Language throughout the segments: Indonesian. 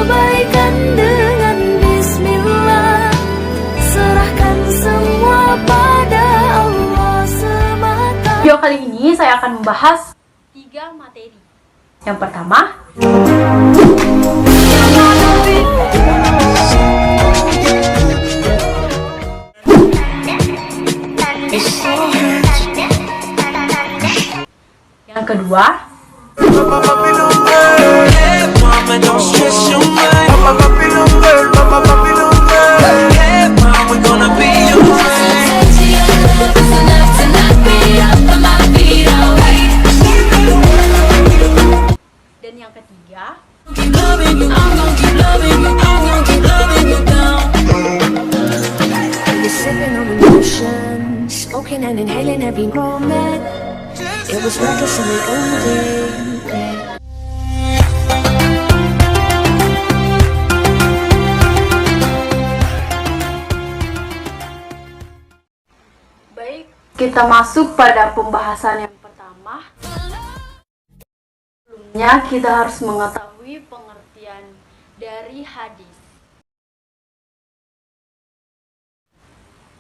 kebaikan dengan bismillah. Serahkan semua pada Allah semata. Video kali ini saya akan membahas 3 materi. Yang pertama, yang kedua, dan yang ketiga, Sipping on emotion, smoking and inhaling every moment. It was reckless and we owned it. baik, kita masuk pada pembahasan yang pertama. Sebelumnya kita harus mengetahui pengertian dari hadis.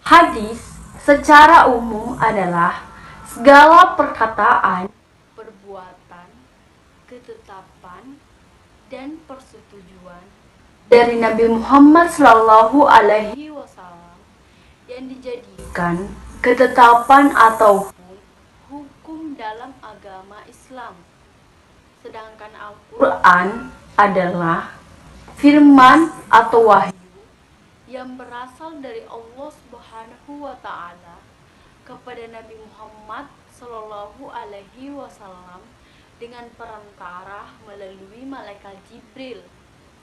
Hadis secara umum adalah segala perkataan, perbuatan, ketetapan, dan persetujuan dari Nabi Muhammad SAW yang dijadikan ketetapan ataupun hukum dalam agama Islam. Sedangkan Al-Quran adalah firman atau wahyu yang berasal dari Allah Subhanahu wa Ta'ala kepada Nabi Muhammad Sallallahu Alaihi Wasallam dengan perantara melalui malaikat Jibril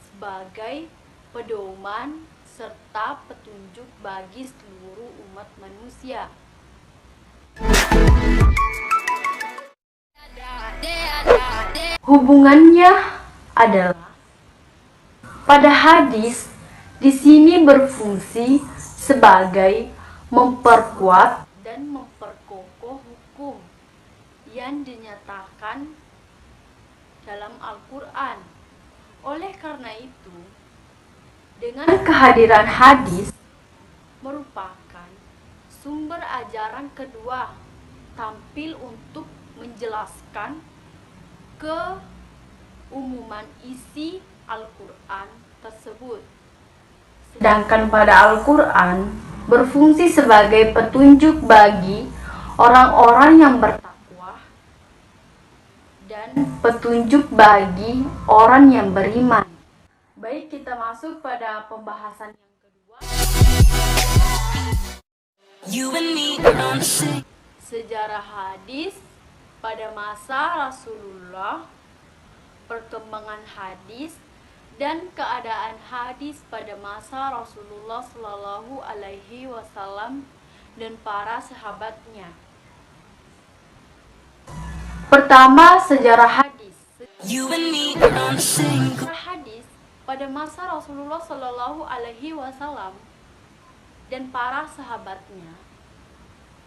sebagai pedoman serta petunjuk bagi seluruh umat manusia. Hubungannya adalah pada hadis di sini berfungsi sebagai memperkuat dan memperkokoh hukum yang dinyatakan dalam Al-Quran. Oleh karena itu, dengan kehadiran hadis merupakan sumber ajaran kedua tampil untuk menjelaskan keumuman isi Al-Quran tersebut. Sedangkan pada Al-Quran berfungsi sebagai petunjuk bagi orang-orang yang bertakwa dan petunjuk bagi orang yang beriman. Baik, kita masuk pada pembahasan yang kedua. Sejarah hadis pada masa Rasulullah, perkembangan hadis dan keadaan hadis pada masa Rasulullah Shallallahu Alaihi Wasallam dan para sahabatnya. Pertama, sejarah hadis. Sejarah hadis pada masa Rasulullah Shallallahu Alaihi Wasallam dan para sahabatnya.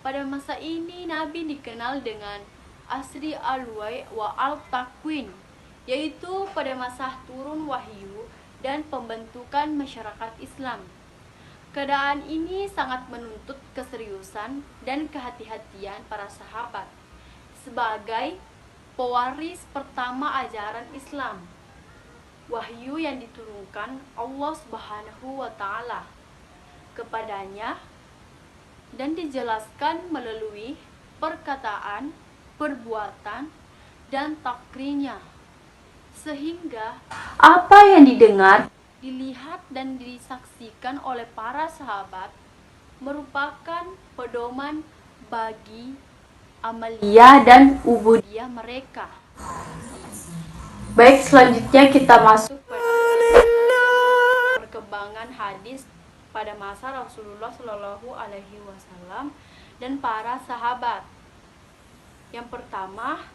Pada masa ini Nabi dikenal dengan Asri al-Wahyi wa al-Takwin, yaitu pada masa turun wahyu dan pembentukan masyarakat Islam. Keadaan ini sangat menuntut keseriusan dan kehati-hatian para sahabat sebagai pewaris pertama ajaran Islam, wahyu yang diturunkan Allah Subhanahu wa Ta'ala kepadanya dan dijelaskan melalui perkataan, perbuatan, dan takrirnya, sehingga apa yang didengar, dilihat, dan disaksikan oleh para sahabat merupakan pedoman bagi amaliyah dan ubudiyah mereka. Baik, selanjutnya kita masuk pada perkembangan hadis pada masa Rasulullah Shallallahu Alaihi Wasallam dan para sahabat. Yang pertama,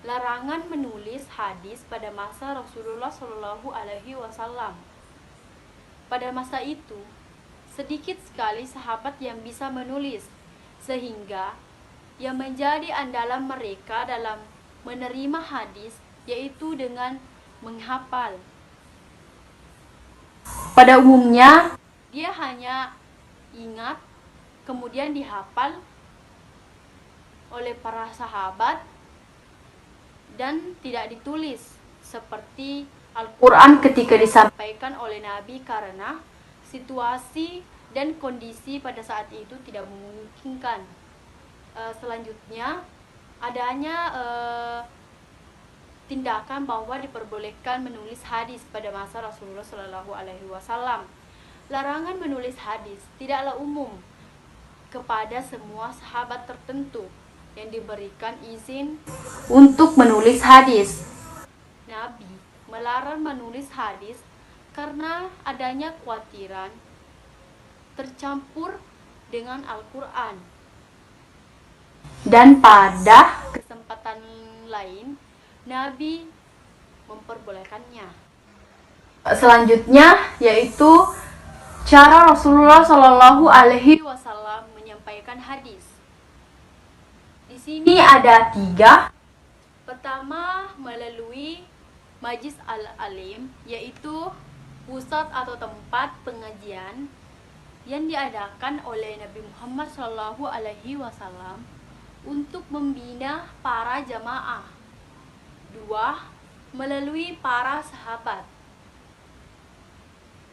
larangan menulis hadis pada masa Rasulullah Shallallahu Alaihi Wasallam. Pada masa itu, sedikit sekali sahabat yang bisa menulis, sehingga yang menjadi andalan mereka dalam menerima hadis yaitu dengan menghafal. Pada umumnya, dia hanya ingat, kemudian dihafal oleh para sahabat dan tidak ditulis seperti Al-Quran ketika disampaikan oleh Nabi karena situasi dan kondisi pada saat itu tidak memungkinkan. Selanjutnya, adanya tindakan bahwa diperbolehkan menulis hadis pada masa Rasulullah Shallallahu Alaihi Wasallam. Larangan menulis hadis tidaklah umum kepada semua sahabat tertentu yang diberikan izin untuk menulis hadis. Nabi melarang menulis hadis karena adanya kekhawatiran tercampur dengan Al-Quran. Dan pada kesempatan lain, Nabi memperbolehkannya. Selanjutnya yaitu cara Rasulullah Shallallahu Alaihi Wasallam menyampaikan hadis. Di sini ada 3. Pertama, melalui Majlis Al-Alim, yaitu pusat atau tempat pengajian yang diadakan oleh Nabi Muhammad Shallallahu Alaihi Wasallam untuk membina para jamaah. 2. Melalui para sahabat.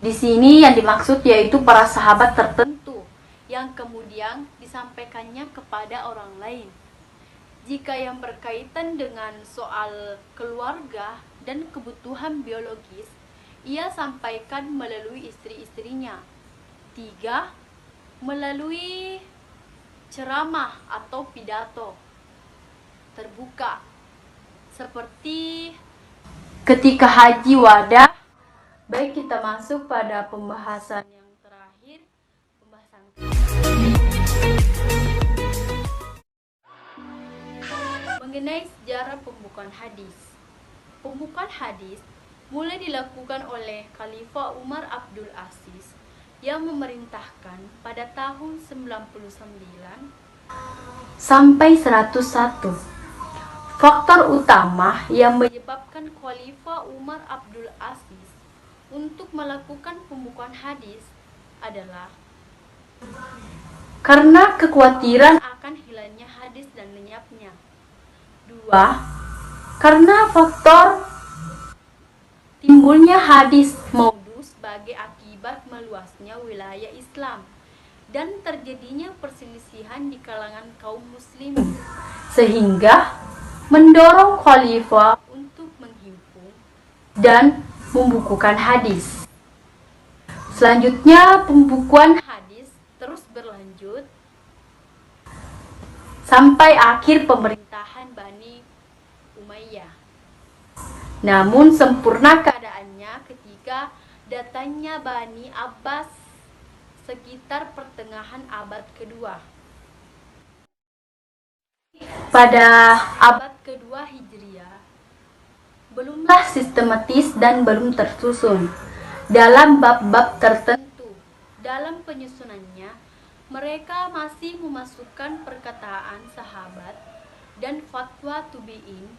Di sini yang dimaksud yaitu para sahabat tertentu yang kemudian disampaikannya kepada orang lain. Jika yang berkaitan dengan soal keluarga dan kebutuhan biologis, ia sampaikan melalui istri-istrinya. 3. Melalui ceramah atau pidato terbuka, seperti ketika haji wada. Baik, kita masuk pada pembahasan yang terakhir, pembahasan mengenai sejarah pembukaan hadis. Pembukaan hadis mulai dilakukan oleh Khalifah Umar Abdul Aziz yang memerintahkan pada tahun 99 sampai 101. Faktor utama yang menyebabkan Khalifah Umar Abdul Aziz untuk melakukan pembukaan hadis adalah karena kekhawatiran akan hilangnya hadis dan lenyapnya. 2. Karena faktor timbulnya hadis maudhu sebagai akibat meluasnya wilayah Islam dan terjadinya perselisihan di kalangan kaum muslimin, sehingga mendorong khalifah untuk menghimpun dan membukukan hadis. Selanjutnya, pembukuan hadis terus berlanjut sampai akhir pemerintahan Bani Umayyah. Namun sempurna keadaannya ketika datangnya Bani Abbas sekitar pertengahan abad kedua. Pada abad kedua Hijriah, belumlah sistematis dan belum tersusun dalam bab-bab tertentu. Dalam penyusunannya, mereka masih memasukkan perkataan sahabat dan fatwa tabi'in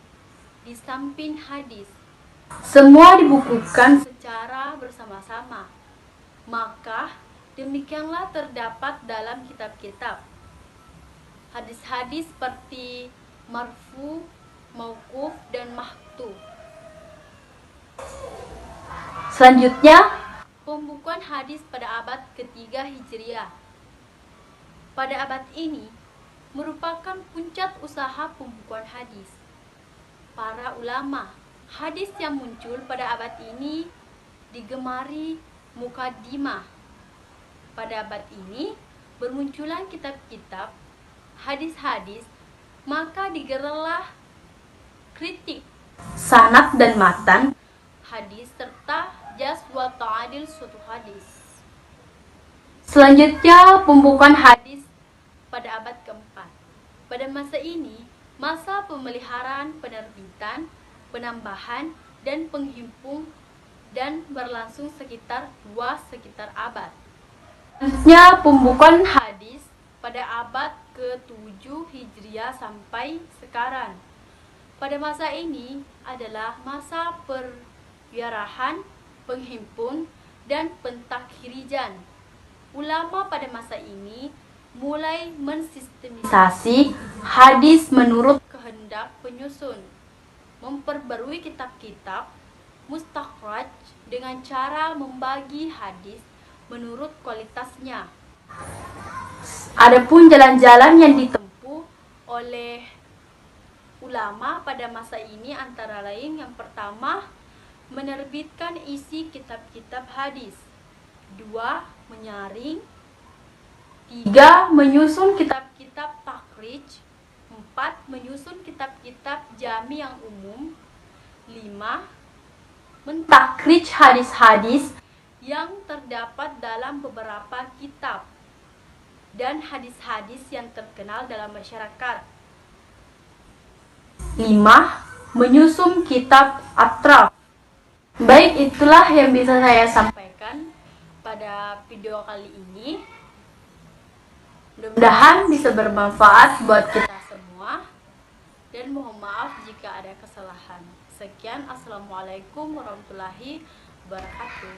di samping hadis. Semua dibukukan secara bersama-sama. Maka demikianlah terdapat dalam kitab-kitab hadis-hadis seperti marfu, mauquf, dan mahtu. Selanjutnya, pembukuan hadis pada abad ketiga Hijriah. Pada abad ini merupakan puncak usaha pembukuan hadis. Para ulama hadis yang muncul pada abad ini digemari mukaddimah. Pada abad ini bermunculan kitab-kitab hadis-hadis, maka digelarlah kritik sanad dan matan hadis serta jas wa ta'adil suatu hadis. Selanjutnya, pembukuan hadis pada abad keempat. Pada masa ini, masa pemeliharaan penerbitan, penambahan, dan penghimpun dan berlangsung sekitar abad. Selanjutnya, pembukuan hadis pada abad ke-7 Hijriah sampai sekarang. Pada masa ini adalah masa perwiarahan, penghimpun, dan pentakhirijan. Ulama pada masa ini mulai mensistematisasi hadis menurut kehendak penyusun, memperbarui kitab-kitab mustakhraj dengan cara membagi hadis menurut kualitasnya. Adapun jalan-jalan yang ditempuh oleh ulama pada masa ini antara lain, yang pertama, menerbitkan isi kitab-kitab hadis. 2. Menyaring. 3. Menyusun kitab-kitab takhrij. 4. Menyusun kitab-kitab jami yang umum. 5. Mentakhrij hadis-hadis yang terdapat dalam beberapa kitab dan hadis-hadis yang terkenal dalam masyarakat. 5. Menyusun kitab atraf. Baik, itulah yang bisa saya sampaikan pada video kali ini. Mudah-mudahan bisa bermanfaat buat kita semua, dan mohon maaf jika ada kesalahan. Sekian, assalamualaikum warahmatullahi wabarakatuh.